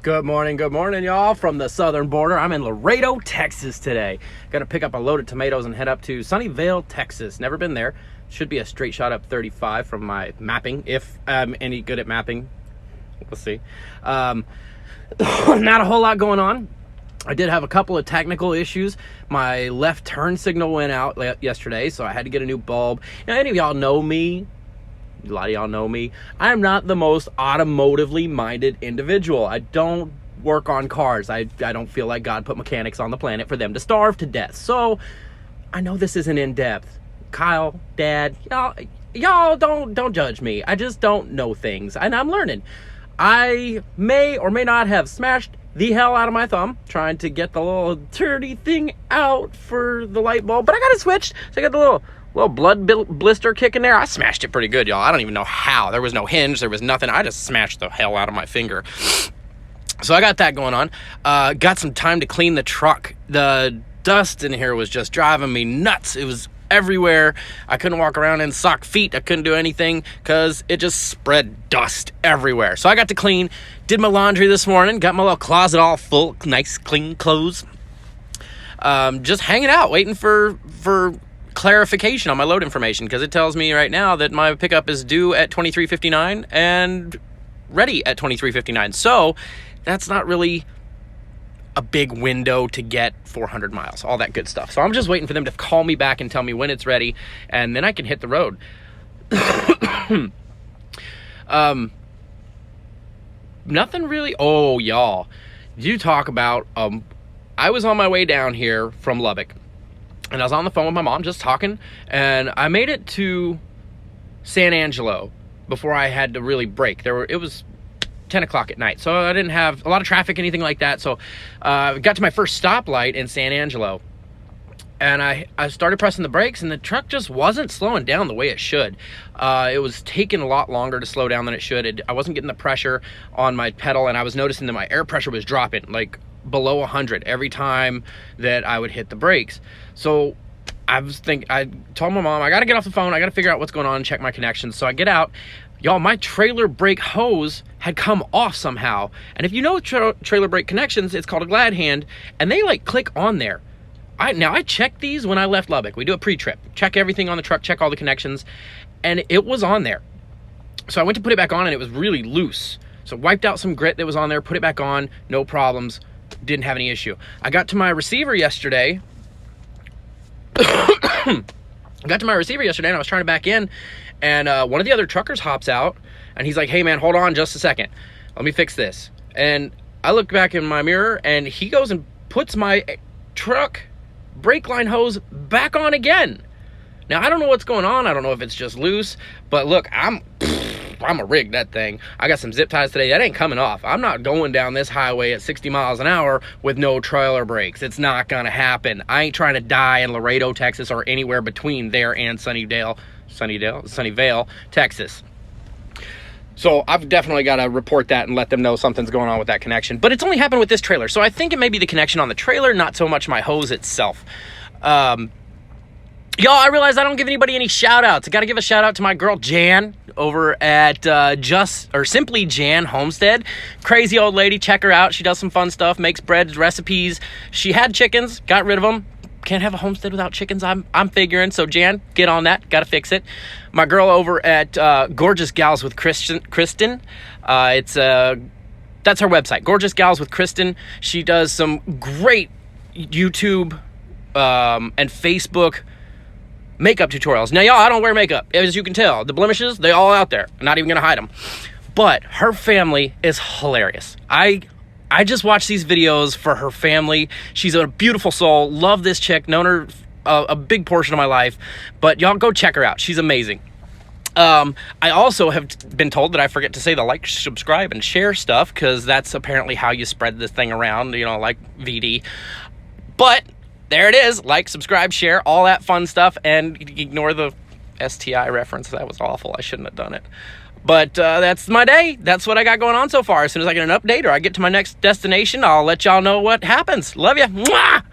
Good morning, y'all, from the southern border. I'm in Laredo, Texas today. Gonna pick up a load of tomatoes and head up to Sunnyvale, Texas. Never been there. Should be a straight shot up 35 from my mapping, if I'm any good at mapping. We'll see. Not a whole lot going on. I did have a couple of technical issues. My left turn signal went out yesterday, so I had to get a new bulb. Now, any of y'all know me. A lot of y'all know me. I'm not the most automotively minded individual. I don't work on cars. I don't feel like God put mechanics on the planet for them to starve to death. So I know this isn't in depth. Kyle, Dad, y'all don't judge me. I just don't know things, and I'm learning. I may or may not have smashed the hell out of my thumb trying to get the little dirty thing out for the light bulb, but I got it switched. So I got the little blood blister kick in there. I smashed it pretty good, y'all. I don't even know how. There was no hinge. There was nothing. I just smashed the hell out of my finger. So I got that going on. Got some time to clean the truck. The dust in here was just driving me nuts. It was everywhere. I couldn't walk around in sock feet. I couldn't do anything because it just spread dust everywhere. So I got to clean. Did my laundry this morning. Got my little closet all full. Nice, clean clothes. Just hanging out, waiting for clarification on my load information, because it tells me right now that my pickup is due at 23:59 and ready at 23:59. So that's not really a big window to get 400 miles, all that good stuff. So I'm just waiting for them to call me back and tell me when it's ready, and then I can hit the road. Nothing really. Oh, y'all, you talk about I was on my way down here from Lubbock, and I was on the phone with my mom just talking, and I made it to San Angelo before I had to really brake. It was 10 o'clock at night, so I didn't have a lot of traffic, anything like that. So I got to my first stoplight in San Angelo, and I started pressing the brakes, and the truck just wasn't slowing down the way it should. It was taking a lot longer to slow down than it should. I wasn't getting the pressure on my pedal, and I was noticing that my air pressure was dropping, like below 100 every time that I would hit the brakes. So I told my mom, I got to get off the phone. I got to figure out what's going on and check my connections. So I get out. Y'all, my trailer brake hose had come off somehow. And if you know trailer brake connections, it's called a glad hand, and they like click on there. I checked these when I left Lubbock. We do a pre-trip, check everything on the truck, check all the connections, and it was on there. So I went to put it back on, and it was really loose. So wiped out some grit that was on there, put it back on, no problems. Didn't have any issue. I got to my receiver yesterday. And I was trying to back in, and one of the other truckers hops out, and he's like, "Hey man, hold on just a second. Let me fix this." And I look back in my mirror, and he goes and puts my truck brake line hose back on again. Now, I don't know what's going on. I don't know if it's just loose, but look, I'm a rig that thing. I got some zip ties today. That ain't coming off. I'm not going down this highway at 60 miles an hour with no trailer brakes. It's not gonna happen. I ain't trying to die in Laredo, Texas, or anywhere between there and Sunnyvale, Texas. So I've definitely got to report that and let them know something's going on with that connection. But it's only happened with this trailer, so I think it may be the connection on the trailer, not so much my hose itself. Y'all, I realize I don't give anybody any shout outs. I got to give a shout out to my girl Jan over at Simply Jan Homestead. Crazy old lady. Check her out. She does some fun stuff, makes bread recipes. She had chickens, got rid of them. Can't have a homestead without chickens, I'm figuring. So Jan, get on that. Got to fix it. My girl over at Gorgeous Gals with Kristen. That's her website, Gorgeous Gals with Kristen. She does some great YouTube and Facebook makeup tutorials. Now, y'all, I don't wear makeup, as you can tell. The blemishes, they all out there. I'm not even gonna hide them. But her family is hilarious. I just watch these videos for her family. She's a beautiful soul. Love this chick. Known her a big portion of my life. But y'all go check her out. She's amazing. I also have been told that I forget to say the like, subscribe, and share stuff, because that's apparently how you spread this thing around, like VD. But there it is. Like, subscribe, share, all that fun stuff, and ignore the STI reference. That was awful. I shouldn't have done it. But that's my day. That's what I got going on so far. As soon as I get an update or I get to my next destination, I'll let y'all know what happens. Love ya. Mwah!